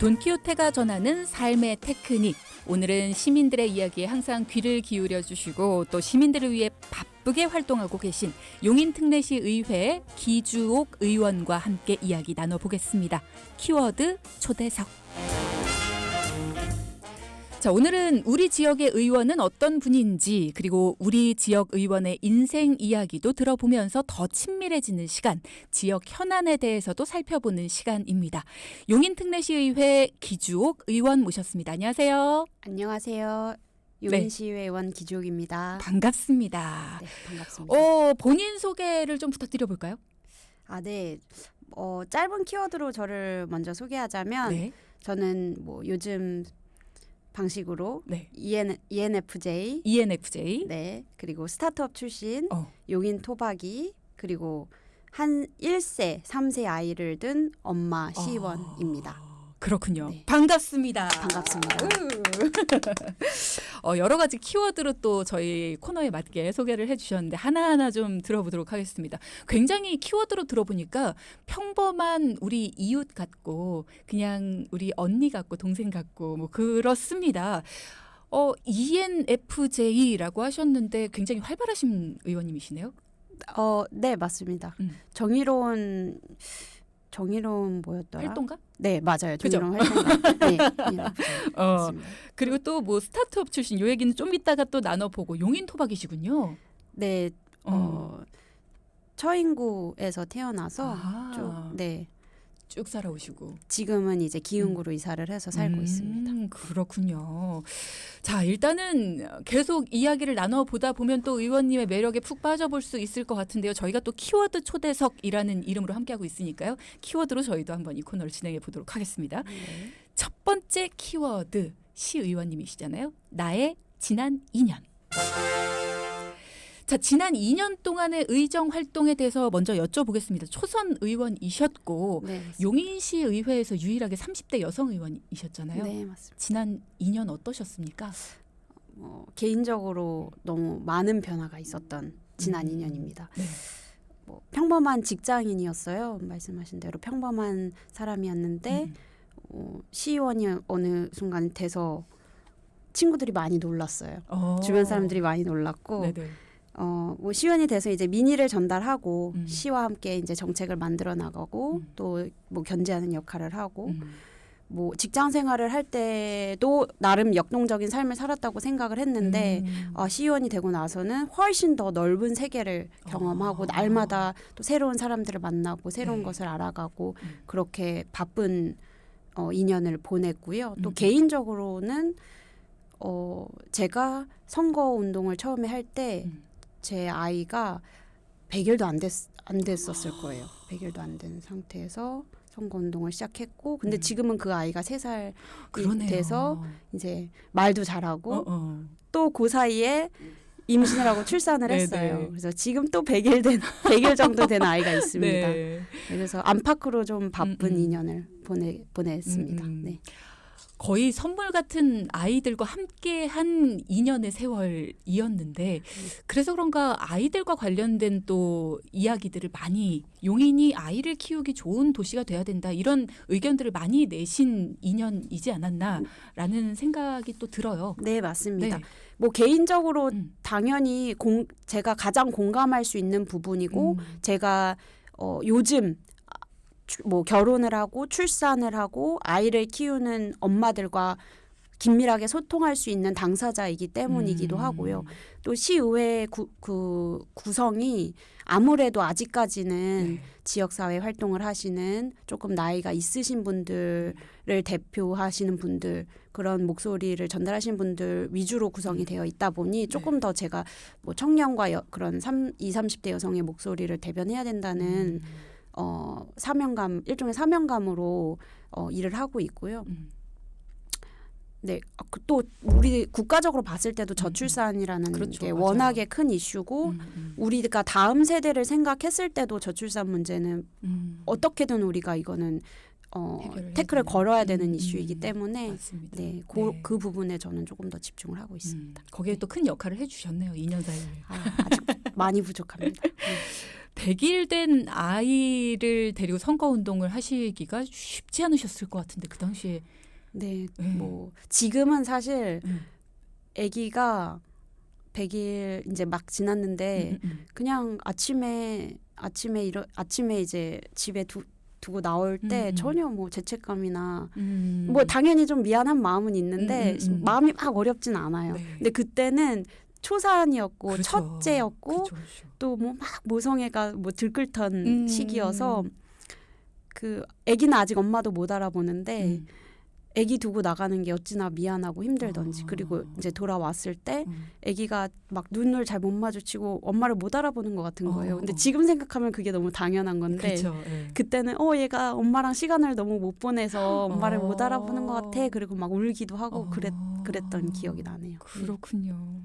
돈키호테가 전하는 삶의 테크닉. 오늘은 시민들의 이야기에 항상 귀를 기울여 주시고 또 시민들을 위해 바쁘게 활동하고 계신 용인특례시 의회 기주옥 의원과 함께 이야기 나눠보겠습니다. 키워드 초대석. 자, 오늘은 우리 지역의 의원은 어떤 분인지 그리고 우리 지역 의원의 인생 이야기도 들어보면서 더 친밀해지는 시간, 지역 현안에 대해서도 살펴보는 시간입니다. 용인특례시의회 기주옥 의원 모셨습니다. 안녕하세요. 안녕하세요. 용인시의회 의원 기주옥입니다. 반갑습니다. 네, 반갑습니다. 본인 소개를 좀 부탁드려 볼까요? 네. 짧은 키워드로 저를 먼저 소개하자면 네. 저는 요즘 방식으로 네. ENFJ, ENFJ. 네, 그리고 스타트업 출신, 어. 용인 토박이, 그리고 한 1세, 3세 아이를 둔 엄마 시의원입니다. 그렇군요. 네. 반갑습니다. 반갑습니다. 여러 가지 키워드로 또 저희 코너에 맞게 소개를 해주셨는데 하나하나 좀 들어보도록 하겠습니다. 굉장히 키워드로 들어보니까 평범한 우리 이웃 같고 그냥 우리 언니 같고 동생 같고 뭐 그렇습니다. ENFJ라고 하셨는데 굉장히 활발하신 의원님이시네요. 네, 맞습니다. 정의로운 뭐였더라? 활동가? 네, 맞아요. 그죠? 정의로운 활동가. 네, 맞습니다. 그리고 또 뭐 스타트업 출신 요 얘기는 좀 이따가 또 나눠보고 용인 토박이시군요. 네, 처인구에서 태어나서 네. 쭉 살아오시고 지금은 이제 기흥구로 이사를 해서 살고 있습니다. 그렇군요. 자, 일단은 계속 이야기를 나눠보다 보면 또 의원님의 매력에 푹 빠져볼 수 있을 것 같은데요. 저희가 또 키워드 초대석이라는 이름으로 함께하고 있으니까요. 키워드로 저희도 한번 이 코너를 진행해 보도록 하겠습니다. 네. 첫 번째 키워드, 시의원님이시잖아요. 나의 지난 2년. 자, 지난 2년 동안의 의정 활동에 대해서 먼저 여쭤보겠습니다. 초선 의원이셨고 네, 용인시 의회에서 유일하게 30대 여성 의원이셨잖아요. 네, 맞습니다. 지난 2년 어떠셨습니까? 개인적으로 너무 많은 변화가 있었던 지난 2년입니다. 네. 평범한 직장인이었어요. 말씀하신 대로 평범한 사람이었는데 시의원이 어느 순간 돼서 친구들이 많이 놀랐어요. 주변 사람들이 많이 놀랐고 네네. 시의원이 돼서 이제 민의를 전달하고 시와 함께 이제 정책을 만들어 나가고 또 견제하는 역할을 하고 직장 생활을 할 때도 나름 역동적인 삶을 살았다고 생각을 했는데 시의원이 되고 나서는 훨씬 더 넓은 세계를 경험하고 날마다 또 새로운 사람들을 만나고 새로운 것을 알아가고 그렇게 바쁜 2년을 보냈고요. 또 개인적으로는 제가 선거 운동을 처음에 할 때 제 아이가 100일도 안 됐었을 거예요. 100일도 안 된 상태에서 선거 운동을 시작했고 근데 지금은 그 아이가 3살이 그러네요. 돼서 이제 말도 잘하고 또 그 사이에 임신을 하고 출산을 했어요. 네네. 그래서 지금 또 100일 정도 된 아이가 있습니다. 네. 그래서 안팎으로 좀 바쁜 2년을 보냈습니다. 네. 거의 선물 같은 아이들과 함께한 2년의 세월이었는데 그래서 그런가 아이들과 관련된 또 이야기들을 많이 용인이 아이를 키우기 좋은 도시가 돼야 된다 이런 의견들을 많이 내신 2년이지 않았나라는 생각이 또 들어요. 네, 맞습니다. 네. 개인적으로 당연히 제가 가장 공감할 수 있는 부분이고 제가 요즘 결혼을 하고 출산을 하고 아이를 키우는 엄마들과 긴밀하게 소통할 수 있는 당사자이기 때문이기도 하고요. 또 시의회 구성이 아무래도 아직까지는 지역사회 활동을 하시는 조금 나이가 있으신 분들을 대표하시는 분들 그런 목소리를 전달하시는 분들 위주로 구성이 되어 있다 보니 조금 더 제가 청년과 그런 20, 30대 여성의 목소리를 대변해야 된다는 사명감, 일종의 사명감으로 일을 하고 있고요. 네, 또 우리 국가적으로 봤을 때도 저출산이라는 그렇죠, 게 맞아요. 워낙에 큰 이슈고 우리가 다음 세대를 생각했을 때도 저출산 문제는 어떻게든 우리가 이거는 태클을 걸어야 되는 이슈이기 때문에 맞습니다. 네, 네. 그 부분에 저는 조금 더 집중을 하고 있습니다. 거기에 또 큰 역할을 해주셨네요. 2년 사이에. 아직 많이 부족합니다. 100일 된 아이를 데리고 선거운동을 하시기가 쉽지 않으셨을 것 같은데 그 당시에. 네, 네. 뭐 지금은 사실 아기가 100일 이제 막 지났는데 그냥 아침에 이제 집에 두고 나올 때 전혀 뭐 죄책감이나 뭐 당연히 좀 미안한 마음은 있는데 마음이 막 어렵진 않아요. 네. 근데 그때는 초산이었고 그렇죠. 첫째였고 그렇죠. 또 뭐 막 모성애가 뭐 들끓던 시기여서 그 아기는 아직 엄마도 못 알아보는데 아기 두고 나가는 게 어찌나 미안하고 힘들던지 그리고 이제 돌아왔을 때 아기가 막 눈을 잘 못 마주치고 엄마를 못 알아보는 것 같은 거예요. 근데 지금 생각하면 그게 너무 당연한 건데 그렇죠. 네. 그때는 얘가 엄마랑 시간을 너무 못 보내서 엄마를 못 알아보는 것 같아. 그리고 막 울기도 하고 그랬던 기억이 나네요. 그렇군요.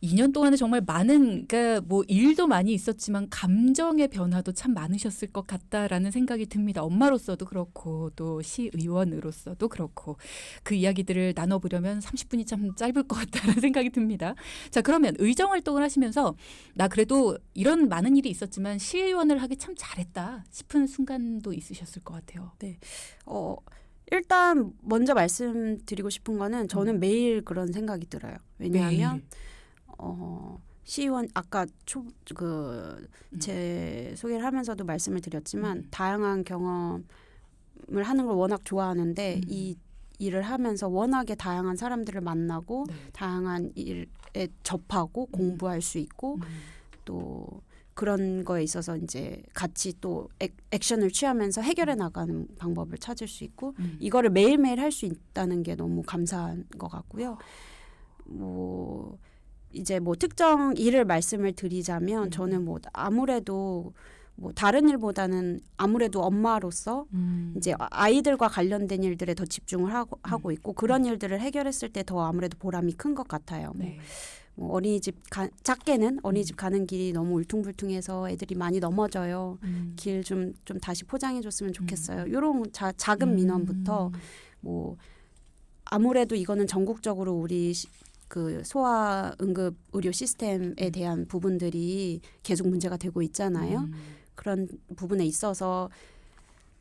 2년 동안에 정말 많은, 그러니까 뭐 일도 많이 있었지만 감정의 변화도 참 많으셨을 것 같다라는 생각이 듭니다. 엄마로서도 그렇고 또 시의원으로서도 그렇고 그 이야기들을 나눠보려면 30분이 참 짧을 것 같다는 생각이 듭니다. 자, 그러면 의정 활동을 하시면서 나 그래도 이런 많은 일이 있었지만 시의원을 하기 참 잘했다 싶은 순간도 있으셨을 것 같아요. 네. 일단 먼저 말씀드리고 싶은 거는 저는 매일 그런 생각이 들어요. 왜냐하면 시의원 아까 제 소개를 하면서도 말씀을 드렸지만 다양한 경험을 하는 걸 워낙 좋아하는데 이 일을 하면서 워낙에 다양한 사람들을 만나고 다양한 일에 접하고 공부할 수 있고 또 그런 거에 있어서 이제 같이 또 액션을 취하면서 해결해 나가는 방법을 찾을 수 있고 이거를 매일매일 할 수 있다는 게 너무 감사한 것 같고요. 뭐 이제 뭐 특정 일을 말씀을 드리자면 저는 뭐 아무래도 뭐 다른 일보다는 아무래도 엄마로서 이제 아이들과 관련된 일들에 더 집중을 하고 있고 그런 일들을 해결했을 때 더 아무래도 보람이 큰 것 같아요. 네. 뭐 어린이집 작게는 어린이집 가는 길이 너무 울퉁불퉁해서 애들이 많이 넘어져요. 길 좀 다시 포장해줬으면 좋겠어요. 이런 작은 민원부터 뭐 아무래도 이거는 전국적으로 우리 그 소아 응급 의료 시스템에 대한 부분들이 계속 문제가 되고 있잖아요. 그런 부분에 있어서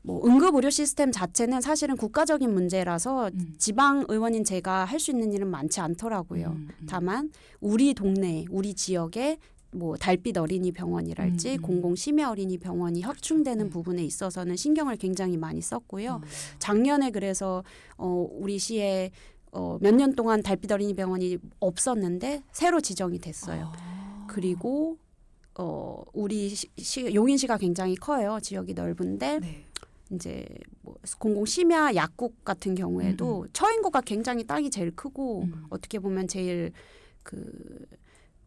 뭐 응급 의료 시스템 자체는 사실은 국가적인 문제라서 지방 의원인 제가 할 수 있는 일은 많지 않더라고요. 다만 우리 동네, 우리 지역에 뭐 달빛 어린이 병원이랄지 공공 심야 어린이 병원이 확충되는 부분에 있어서는 신경을 굉장히 많이 썼고요. 작년에 그래서 우리 시에 몇 년 동안 달빛 어린이 병원이 없었는데 새로 지정이 됐어요. 그리고 우리 용인시가 굉장히 커요. 지역이 넓은데 이제 뭐 공공 심야 약국 같은 경우에도 처인구가 굉장히 땅이 제일 크고 어떻게 보면 제일 그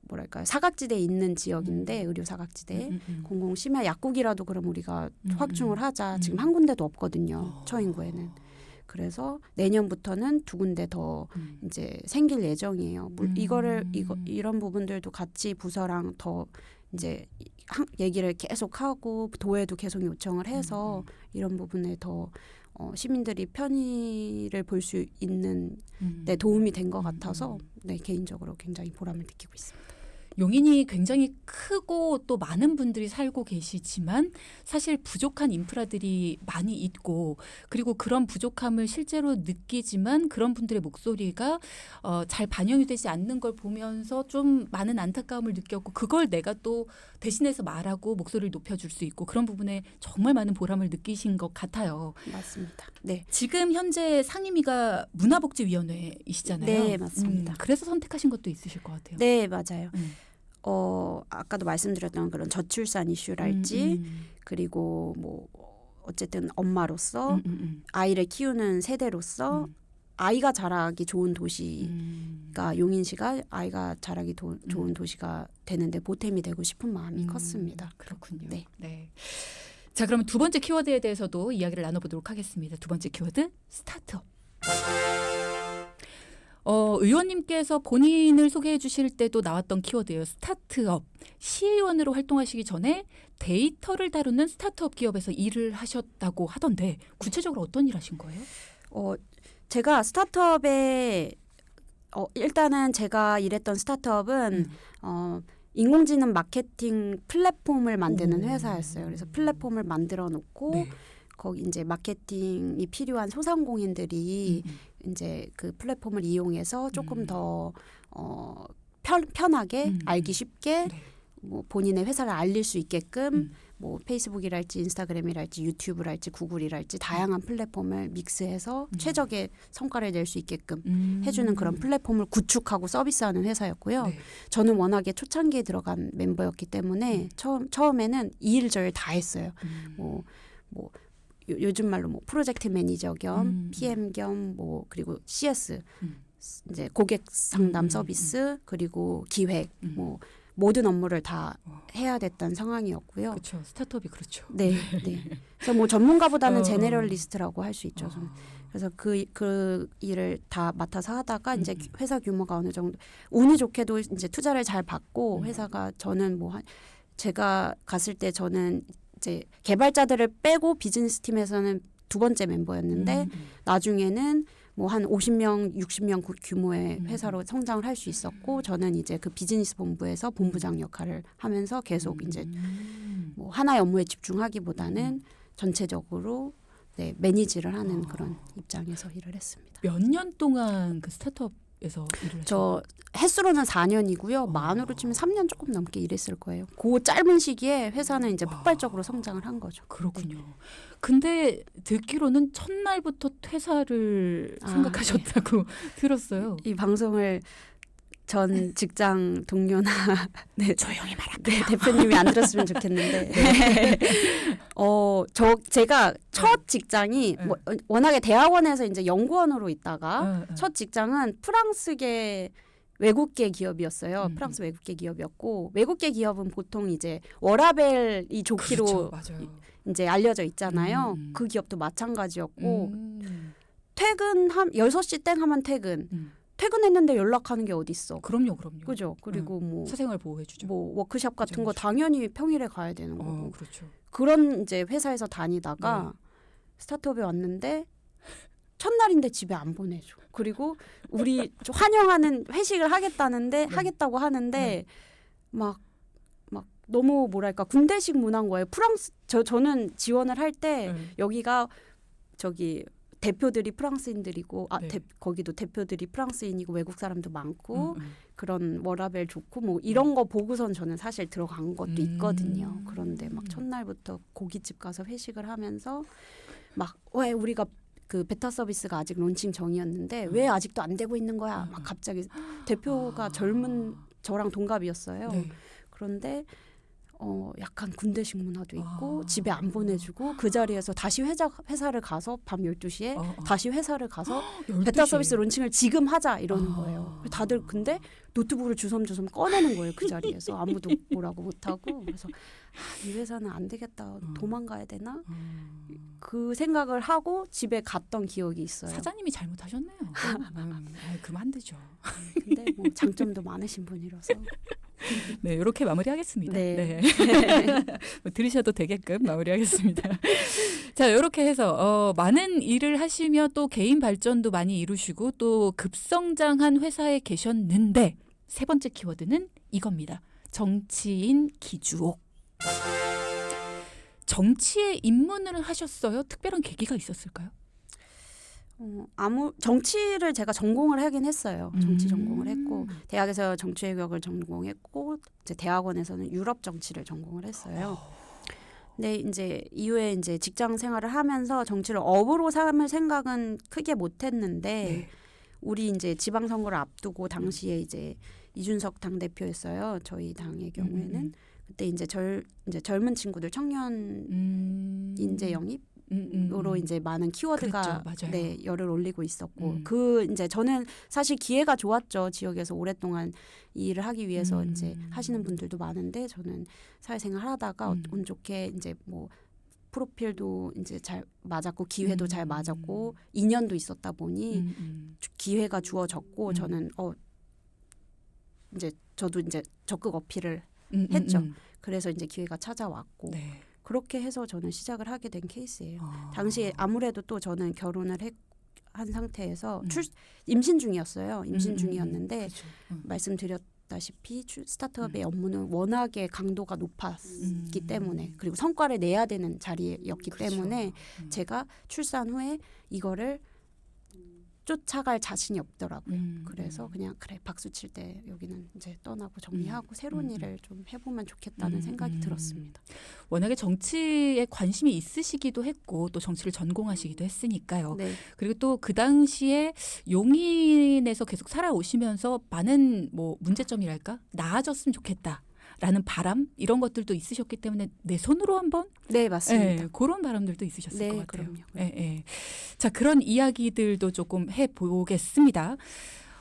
뭐랄까 사각지대에 있는 지역인데 의료 사각지대 공공 심야 약국이라도 그럼 우리가 확충을 하자. 지금 한 군데도 없거든요. 처인구에는. 그래서 내년부터는 2군데 더 이제 생길 예정이에요. 이런 부분들도 같이 부서랑 더 이제 얘기를 계속 하고 도에도 계속 요청을 해서 이런 부분에 더 시민들이 편의를 볼 수 있는 데 도움이 된 것 같아서 네, 개인적으로 굉장히 보람을 느끼고 있습니다. 용인이 굉장히 크고 또 많은 분들이 살고 계시지만 사실 부족한 인프라들이 많이 있고 그리고 그런 부족함을 실제로 느끼지만 그런 분들의 목소리가 잘 반영이 되지 않는 걸 보면서 좀 많은 안타까움을 느꼈고 그걸 내가 또 대신해서 말하고 목소리를 높여줄 수 있고 그런 부분에 정말 많은 보람을 느끼신 것 같아요. 맞습니다. 네. 지금 현재 상임위가 문화복지위원회이시잖아요. 네, 맞습니다. 그래서 선택하신 것도 있으실 것 같아요. 네, 맞아요. 아까도 말씀드렸던 그런 저출산 이슈랄지 그리고 뭐 어쨌든 엄마로서 아이를 키우는 세대로서 아이가 자라기 좋은 도시가 용인시가 아이가 자라기 좋은 도시가 되는데 보탬이 되고 싶은 마음이 컸습니다. 그렇군요. 네. 네. 자, 그러면 두 번째 키워드에 대해서도 이야기를 나눠보도록 하겠습니다. 두 번째 키워드 스타트업. 의원님께서 본인을 소개해 주실 때도 나왔던 키워드예요. 스타트업. 시의원으로 활동하시기 전에 데이터를 다루는 스타트업 기업에서 일을 하셨다고 하던데 구체적으로 어떤 일 하신 거예요? 제가 스타트업에 일단은 제가 일했던 스타트업은 인공지능 마케팅 플랫폼을 만드는 오. 회사였어요. 그래서 플랫폼을 만들어 놓고 네. 거기 이제 마케팅이 필요한 소상공인들이 이제 그 플랫폼을 이용해서 조금 더 편하게 알기 쉽게 네. 뭐 본인의 회사를 알릴 수 있게끔 뭐 페이스북이랄지 인스타그램이랄지 유튜브랄지 구글이랄지 다양한 플랫폼을 믹스해서 최적의 성과를 낼 수 있게끔 해주는 그런 플랫폼을 구축하고 서비스하는 회사였고요. 네. 저는 워낙에 초창기에 들어간 멤버였기 때문에 처음에는 이 일 저 일 다 했어요. 뭐 요즘 말로 뭐 프로젝트 매니저 겸 PM 겸 뭐 그리고 CS 이제 고객 상담 서비스 그리고 기획 뭐 모든 업무를 다 해야 됐던 상황이었고요. 그렇죠. 스타트업이 그렇죠. 네, 네. 그래서 뭐 전문가보다는 제네럴리스트라고 할 수 있죠. 저는. 그래서 그 일을 다 맡아서 하다가 이제 회사 규모가 어느 정도 운이 좋게도 이제 투자를 잘 받고 회사가 저는 뭐 제가 갔을 때 저는 이제 개발자들을 빼고 비즈니스 팀에서는 두 번째 멤버였는데 나중에는 뭐 한 50명, 60명 규모의 회사로 성장을 할 수 있었고 저는 이제 그 비즈니스 본부에서 본부장 역할을 하면서 계속 이제 뭐 하나의 업무에 집중하기보다는 전체적으로 네, 매니지를 하는 그런 입장에서 일을 했습니다. 몇 년 동안 그 스타트업에서 일을 저 횟수로는 4년이고요. 만으로 치면 3년 조금 넘게 일했을 거예요. 그 짧은 시기에 회사는 이제 폭발적으로 성장을 한 거죠. 그렇군요. 근데 듣기로는 첫날부터 퇴사를 생각하셨다고 들었어요. 이 방송을 전 직장 동료나 네, 조용히 말할게요. 네, 대표님이 안 들었으면 좋겠는데 제가 첫 직장이 뭐, 워낙에 대학원에서 이제 연구원으로 있다가 첫 직장은 프랑스계 외국계 기업이었어요. 프랑스 외국계 기업이었고 외국계 기업은 보통 이제 워라벨이 좋기로 그렇죠, 맞아요. 이제 알려져 있잖아요. 그 기업도 마찬가지였고 퇴근 6시 땡 하면 퇴근했는데 연락하는 게 어디 있어? 그럼요. 그죠? 그리고 뭐 사생활 보호해 주죠. 뭐 워크숍 같은 거 당연히 평일에 가야 되는 거고. 그렇죠. 그런 이제 회사에서 다니다가 스타트업에 왔는데 첫날인데 집에 안 보내줘. 그리고 우리 좀 환영하는 회식을 하겠다고 하는데 막 너무 뭐랄까 군대식 문화인 거예요. 저는 지원을 할 때 여기가 저기 대표들이 프랑스인들이고 거기도 대표들이 프랑스인이고 외국 사람도 많고 그런 워라벨 좋고 뭐 이런 거 보고선 저는 사실 들어간 것도 있거든요. 그런데 막 첫날부터 고깃집 가서 회식을 하면서 막 왜 우리가 그 베타 서비스가 아직 론칭 전이었는데 왜 아직도 안 되고 있는 거야? 막 갑자기 대표가 젊은 저랑 동갑이었어요. 네. 그런데 약간 군대식 문화도 있고 집에 안 보내주고 그 자리에서 다시 회사를 가서 밤 12시에 다시 회사를 가서 12시. 베타 서비스 론칭을 지금 하자 이러는 거예요. 다들 근데 노트북을 주섬주섬 꺼내는 거예요. 그 자리에서 아무도 뭐라고 못하고 그래서 이 회사는 안 되겠다. 도망가야 되나? 그 생각을 하고 집에 갔던 기억이 있어요. 사장님이 잘못하셨네요. 그만 안 되죠. 근데 뭐 장점도 많으신 분이라서 네, 이렇게 마무리하겠습니다. 네. 뭐 들으셔도 되게끔 마무리하겠습니다. 자, 이렇게 해서 많은 일을 하시며 또 개인 발전도 많이 이루시고 또 급성장한 회사에 계셨는데 세 번째 키워드는 이겁니다. 정치인 기주옥. 정치에 입문을 하셨어요? 특별한 계기가 있었을까요? 정치를 제가 전공을 하긴 했어요. 정치 전공을 했고 대학에서 정치외교학을 전공했고 이제 대학원에서는 유럽 정치를 전공을 했어요. 근데 이제 이후에 이제 직장 생활을 하면서 정치를 업으로 삼을 생각은 크게 못했는데 우리 이제 지방선거를 앞두고 당시에 이제 이준석 당대표였어요. 저희 당의 경우에는 그때 이제 젊은 친구들 청년 인재 영입 으로 이제 많은 키워드가 그랬죠, 네, 열을 올리고 있었고 그 이제 저는 사실 기회가 좋았죠. 지역에서 오랫동안 이 일을 하기 위해서 이제 하시는 분들도 많은데 저는 사회생활 하다가 운 좋게 이제 뭐 프로필도 이제 잘 맞았고 기회도 잘 맞았고 인연도 있었다 보니 기회가 주어졌고 저는 이제 저도 이제 적극 어필을 했죠. 그래서 이제 기회가 찾아왔고 네. 그렇게 해서 저는 시작을 하게 된 케이스예요. 당시에 아무래도 또 저는 결혼을 한 상태에서 임신 중이었어요. 임신 중이었는데 아시다시피 스타트업의 업무는 워낙에 강도가 높았기 때문에 그리고 성과를 내야 되는 자리였기 그렇죠. 때문에 제가 출산 후에 이거를 쫓아갈 자신이 없더라고요. 그래서 그냥 그래 박수 칠 때 여기는 이제 떠나고 정리하고 새로운 일을 좀 해보면 좋겠다는 생각이 들었습니다. 워낙에 정치에 관심이 있으시기도 했고 또 정치를 전공하시기도 했으니까요. 네. 그리고 또 그 당시에 용인에서 계속 살아오시면서 많은 뭐 문제점이랄까 나아졌으면 좋겠다라는 바람 이런 것들도 있으셨기 때문에 내 손으로 한번 네, 맞습니다. 예, 그런 바람들도 있으셨을 네, 것 같아요. 그럼요. 예, 예. 자, 그런 이야기들도 조금 해보겠습니다.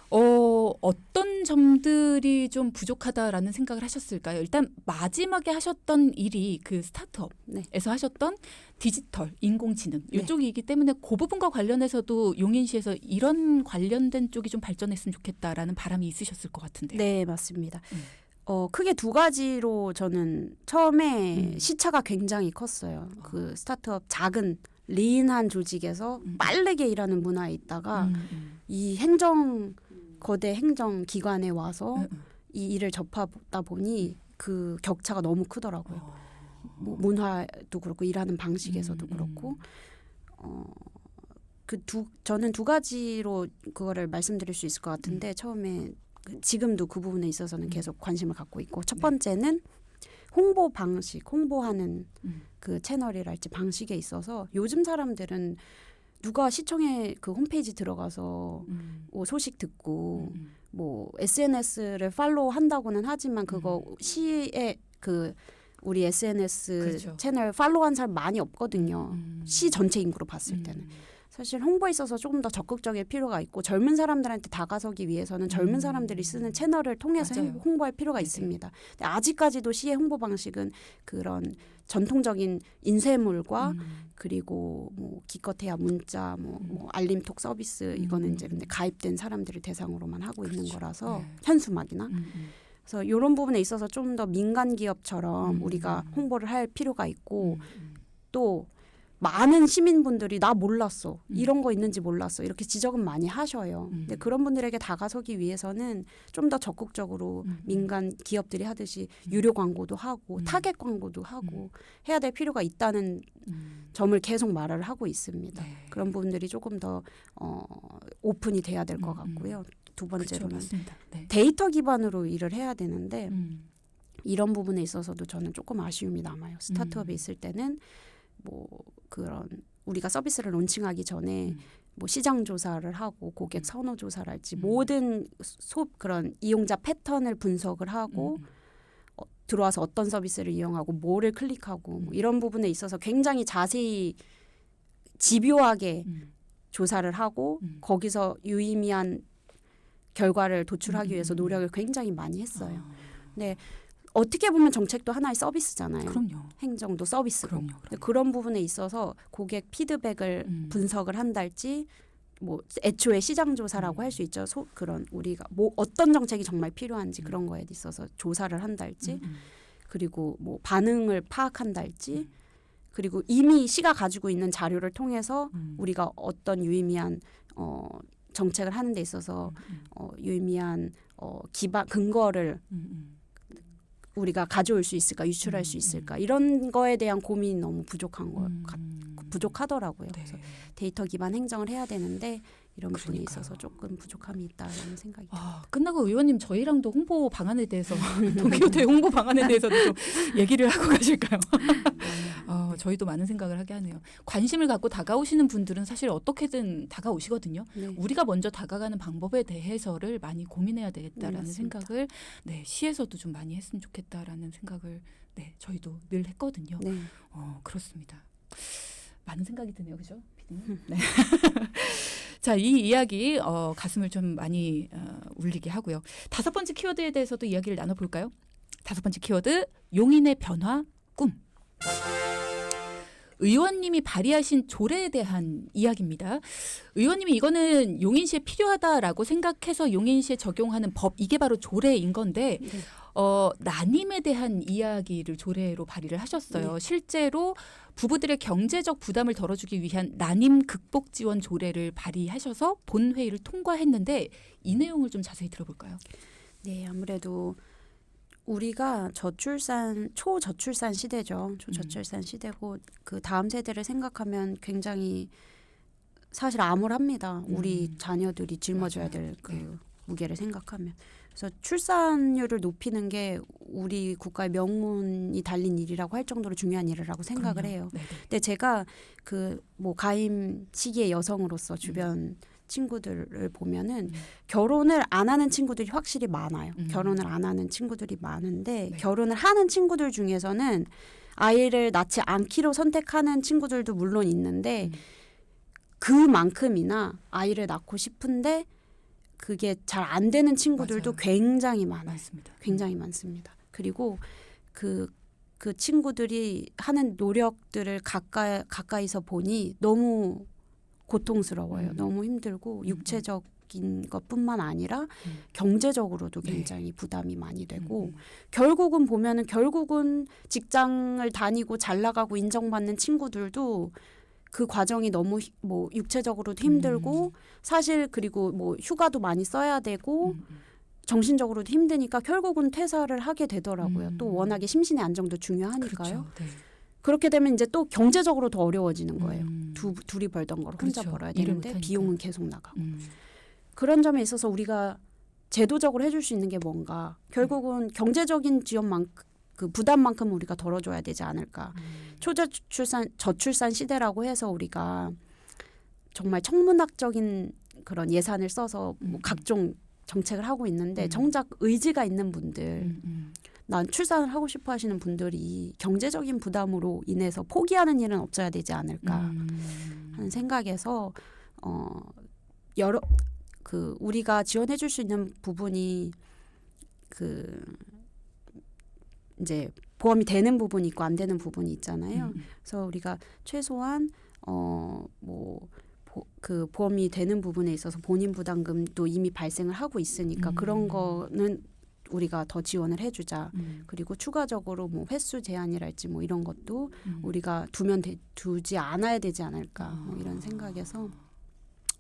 어떤 점들이 좀 부족하다라는 생각을 하셨을까요? 일단 마지막에 하셨던 일이 그 스타트업에서 네. 하셨던 디지털, 인공지능 네. 이쪽이기 때문에 그 부분과 관련해서도 용인시에서 이런 관련된 쪽이 좀 발전했으면 좋겠다라는 바람이 있으셨을 것 같은데요. 네, 맞습니다. 크게 두 가지로 저는 처음에 시차가 굉장히 컸어요. 그 스타트업 작은 리인한 조직에서 빠르게 일하는 문화에 있다가 이 거대 행정 기관에 와서 이 일을 접하다 보니 그 격차가 너무 크더라고요. 뭐 문화도 그렇고 일하는 방식에서도 그렇고 저는 두 가지로 그거를 말씀드릴 수 있을 것 같은데 처음에 지금도 그 부분에 있어서는 계속 관심을 갖고 있고 첫 번째는 홍보 방식, 홍보하는 그 채널이랄지 방식에 있어서 요즘 사람들은 누가 시청에 그 홈페이지 들어가서 뭐 소식 듣고 뭐 SNS를 팔로우 한다고는 하지만 그거 시에 그 우리 SNS 그렇죠. 채널 팔로우한 사람 많이 없거든요. 시 전체 인구로 봤을 때는. 사실 홍보에 있어서 조금 더 적극적일 필요가 있고 젊은 사람들한테 다가서기 위해서는 젊은 사람들이 쓰는 채널을 통해서 맞아요. 홍보할 필요가 네네. 있습니다. 근데 아직까지도 시의 홍보 방식은 그런 전통적인 인쇄물과 그리고 뭐 기껏해야 문자, 뭐 알림톡 서비스 이거는 이제 근데 가입된 사람들을 대상으로만 하고 있는 그렇죠. 거라서 네. 현수막이나 그래서 이런 부분에 있어서 좀 더 민간 기업처럼 우리가 홍보를 할 필요가 있고 또 많은 시민분들이 나 몰랐어. 이런 거 있는지 몰랐어. 이렇게 지적은 많이 하셔요. 근데 그런 분들에게 다가서기 위해서는 좀 더 적극적으로 민간 기업들이 하듯이 유료 광고도 하고 타겟 광고도 하고 해야 될 필요가 있다는 점을 계속 말을 하고 있습니다. 네. 그런 부분들이 조금 더 오픈이 돼야 될 것 같고요. 두 그렇죠, 번째로는 맞습니다. 네. 데이터 기반으로 일을 해야 되는데 이런 부분에 있어서도 저는 조금 아쉬움이 남아요. 스타트업에 있을 때는 뭐 그런 우리가 서비스를 론칭하기 전에 뭐 시장 조사를 하고 고객 선호 조사를 할지 모든 그런 이용자 패턴을 분석을 하고 들어와서 어떤 서비스를 이용하고 뭐를 클릭하고 뭐 이런 부분에 있어서 굉장히 자세히 집요하게 조사를 하고 거기서 유의미한 결과를 도출하기 위해서 노력을 굉장히 많이 했어요. 네. 어떻게 보면 정책도 하나의 서비스잖아요. 그럼요. 행정도 서비스고. 그럼요. 근데 그런 부분에 있어서 고객 피드백을 분석을 한달지 뭐 애초에 시장 조사라고 할 수 있죠. 그런 우리가 뭐 어떤 정책이 정말 필요한지 그런 거에 있어서 조사를 한달지 그리고 뭐 반응을 파악한달지 그리고 이미 시가 가지고 있는 자료를 통해서 우리가 어떤 유의미한 정책을 하는 데 있어서 유의미한 기반 근거를 우리가 가져올 수 있을까, 유출할 수 있을까 이런 거에 대한 고민이 너무 부족하더라고요. 네. 그래서 데이터 기반 행정을 해야 되는데 이런 부분에 있어서 조금 부족함이 있다는 생각이 들어요. 끝나고 의원님 저희랑도 홍보 방안에 대해서 동기호텔 홍보 방안에 대해서도 좀 얘기를 하고 가실까요? 저희도 많은 생각을 하게 하네요. 관심을 갖고 다가오시는 분들은 사실 어떻게든 다가오시거든요. 네. 우리가 먼저 다가가는 방법에 대해서를 많이 고민해야 되겠다라는 맞습니다. 생각을 시에서도 좀 많이 했으면 좋겠다라는 생각을 저희도 늘 했거든요. 네. 그렇습니다. 많은 생각이 드네요, 그죠? 피디님? 네. 자, 이 이야기 가슴을 좀 많이 울리게 하고요. 다섯 번째 키워드에 대해서도 이야기를 나눠볼까요? 다섯 번째 키워드 용인의 변화 꿈. 의원님이 발의하신 조례에 대한 이야기입니다. 의원님이 이거는 용인시에 필요하다라고 생각해서 용인시에 적용하는 법 이게 바로 조례인 건데 네. 난임에 대한 이야기를 조례로 발의를 하셨어요. 네. 실제로 부부들의 경제적 부담을 덜어주기 위한 난임 극복 지원 조례를 발의하셔서 본회의를 통과했는데 이 내용을 좀 자세히 들어볼까요? 네, 아무래도 우리가 초저출산 시대죠. 초저출산 시대고 그 다음 세대를 생각하면 굉장히 사실 암울합니다. 우리 자녀들이 짊어져야 될 그 무게를 생각하면. 그래서 출산율을 높이는 게 우리 국가의 명운이 달린 일이라고 할 정도로 중요한 일이라고 생각을 해요. 네네. 근데 제가 그 뭐 가임 시기의 여성으로서 주변 친구들을 보면은 결혼을 안 하는 친구들이 확실히 많아요. 결혼을 안 하는 친구들이 많은데 네. 결혼을 하는 친구들 중에서는 아이를 낳지 않기로 선택하는 친구들도 물론 있는데 그만큼이나 아이를 낳고 싶은데 그게 잘 안 되는 친구들도 맞아요. 굉장히 많아요. 맞습니다. 굉장히 많습니다. 그리고 그 친구들이 하는 노력들을 가까이서 보니 너무 고통스러워요. 너무 힘들고 육체적인 것뿐만 아니라 경제적으로도 네. 굉장히 부담이 많이 되고 결국은 직장을 다니고 잘 나가고 인정받는 친구들도 그 과정이 너무 뭐 육체적으로도 힘들고 사실 그리고 뭐 휴가도 많이 써야 되고 정신적으로도 힘드니까 결국은 퇴사를 하게 되더라고요. 또 워낙에 심신의 안정도 중요하니까요. 그렇죠. 네. 그렇게 되면 이제 또 경제적으로 더 어려워지는 거예요. 둘이 벌던 걸 혼자 그렇죠. 벌어야 일을 되는데 못하니까. 비용은 계속 나가고. 그런 점에 있어서 우리가 제도적으로 해줄 수 있는 게 뭔가 결국은 경제적인 그 부담만큼 우리가 덜어줘야 되지 않을까. 저출산 시대라고 해서 우리가 정말 천문학적인 그런 예산을 써서 뭐 각종 정책을 하고 있는데 정작 의지가 있는 분들 난 출산을 하고 싶어 하시는 분들이 경제적인 부담으로 인해서 포기하는 일은 없어야 되지 않을까 하는 생각에서 여러 그 우리가 지원해 줄 수 있는 부분이 그 이제 보험이 되는 부분이 있고 안 되는 부분이 있잖아요. 그래서 우리가 최소한 그 보험이 되는 부분에 있어서 본인 부담금도 이미 발생을 하고 있으니까 그런 거는 우리가 더 지원을 해주자. 그리고 추가적으로 뭐 횟수 제한이랄지 뭐 이런 것도 우리가 두지 않아야 되지 않을까 뭐 이런 생각에서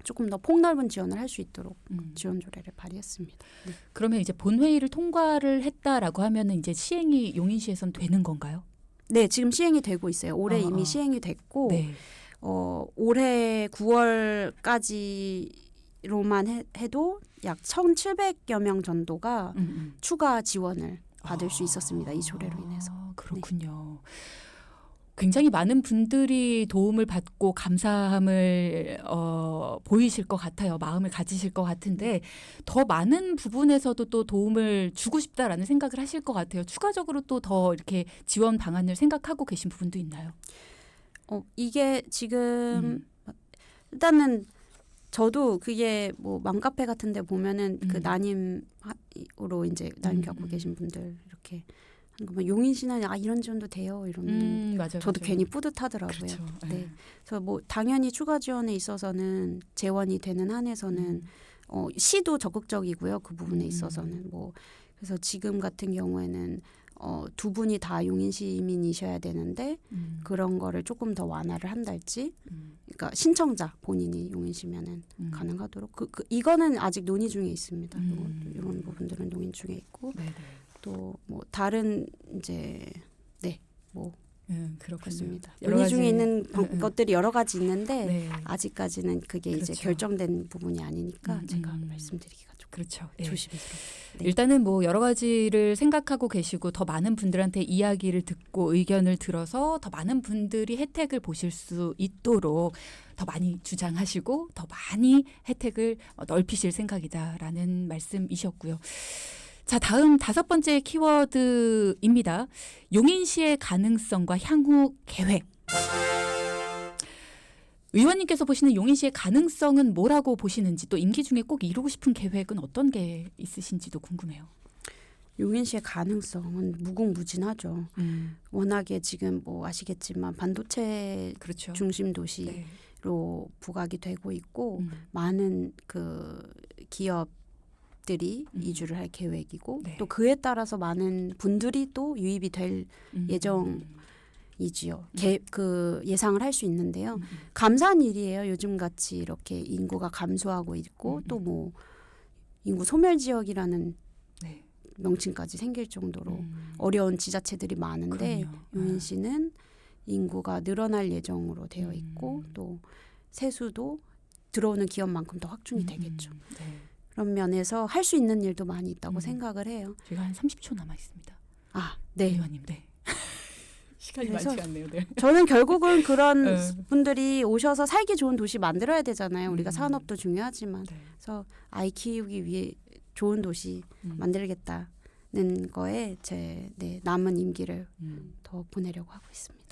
조금 더 폭넓은 지원을 할 수 있도록 지원 조례를 발의했습니다. 네. 그러면 이제 본회의를 통과를 했다라고 하면은 이제 시행이 용인시에선 되는 건가요? 네, 지금 시행이 되고 있어요. 올해 이미 시행이 됐고 네. 올해 9월까지로만 해도 약 1,700여 명 정도가 추가 지원을 받을 수 있었습니다. 이 조례로 인해서. 그렇군요. 네. 굉장히 많은 분들이 도움을 받고 감사함을 보이실 것 같아요. 마음을 가지실 것 같은데 더 많은 부분에서도 또 도움을 주고 싶다라는 생각을 하실 것 같아요. 추가적으로 또 더 이렇게 지원 방안을 생각하고 계신 부분도 있나요? 이게 지금 일단은 저도 그게 뭐 맘카페 같은 데 보면은 그 난임으로 이제 난임 겪고 계신 분들 이렇게 하는 거면 용인시는 이런 지원도 돼요 이러면 맞아요, 저도 맞아요. 괜히 뿌듯하더라고요. 그렇죠. 네. 그래서 뭐 당연히 추가 지원에 있어서는 재원이 되는 한에서는 시도 적극적이고요. 그 부분에 있어서는 뭐 그래서 지금 같은 경우에는 두 분이 다 용인 시민이셔야 되는데 그런 거를 조금 더 완화를 한달지 그러니까 신청자 본인이 용인 시면은 가능하도록 이거는 아직 논의 중에 있습니다. 이런 부분들은 논의 중에 있고 또 뭐 다른 이제 그렇습니다. 논의 중에 있는 것들이 여러 가지 있는데 아직까지는 그게 그렇죠. 이제 결정된 부분이 아니니까 제가 말씀드리기가 조금 그렇죠. 조심스럽습니다. 네. 일단은 뭐 여러 가지를 생각하고 계시고 더 많은 분들한테 이야기를 듣고 의견을 들어서 더 많은 분들이 혜택을 보실 수 있도록 더 많이 주장하시고 더 많이 혜택을 넓히실 생각이다라는 말씀이셨고요. 자, 다음 5번째 키워드입니다. 용인시의 가능성과 향후 계획. 의원님께서 보시는 용인시의 가능성은 뭐라고 보시는지 또 임기 중에 꼭 이루고 싶은 계획은 어떤 게 있으신지도 궁금해요. 용인시의 가능성은 무궁무진하죠. 워낙에 지금 뭐 아시겠지만 반도체 그렇죠. 중심 도시로 부각이 되고 있고 많은 그 기업들이 이주를 할 계획이고 또 그에 따라서 많은 분들이 또 유입이 될 예정이지요. 그 예상을 할 수 있는데요. 감사한 일이에요. 요즘 같이 이렇게 인구가 감소하고 있고 또 뭐 인구 소멸 지역이라는 명칭까지 생길 정도로 어려운 지자체들이 많은데 그럼요. 용인시는 인구가 늘어날 예정으로 되어 있고 또 세수도 들어오는 기업만큼 더 확충이 되겠죠. 네. 그런 면에서 할 수 있는 일도 많이 있다고 생각을 해요. 제가 한 30초 남아 있습니다. 아, 네. 의원님, 네. 시간이 그래서 많지 않네요. 네. 저는 결국은 그런 네. 분들이 오셔서 살기 좋은 도시 만들어야 되잖아요. 우리가 음. 산업도 중요하지만. 네. 그래서 아이 키우기 위해 좋은 도시 만들겠다는 거에 제 남은 임기를 더 보내려고 하고 있습니다.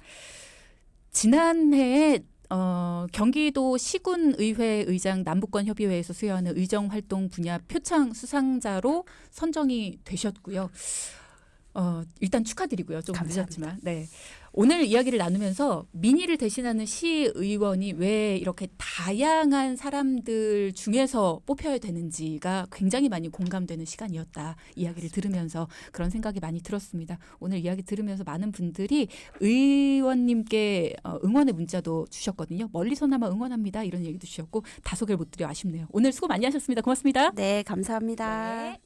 지난해에 경기도 시군의회 의장 남북권협의회에서 수여하는 의정활동 분야 표창 수상자로 선정이 되셨고요. 일단 축하드리고요. 좀 감사합니다. 늦었지만. 네. 오늘 이야기를 나누면서 민의를 대신하는 시의원이 왜 이렇게 다양한 사람들 중에서 뽑혀야 되는지가 굉장히 많이 공감되는 시간이었다. 이야기를 들으면서 그런 생각이 많이 들었습니다. 오늘 이야기 들으면서 많은 분들이 의원님께 응원의 문자도 주셨거든요. 멀리서나마 응원합니다. 이런 얘기도 주셨고 다 소개를 못 드려 아쉽네요. 오늘 수고 많이 하셨습니다. 고맙습니다. 네, 감사합니다. 네.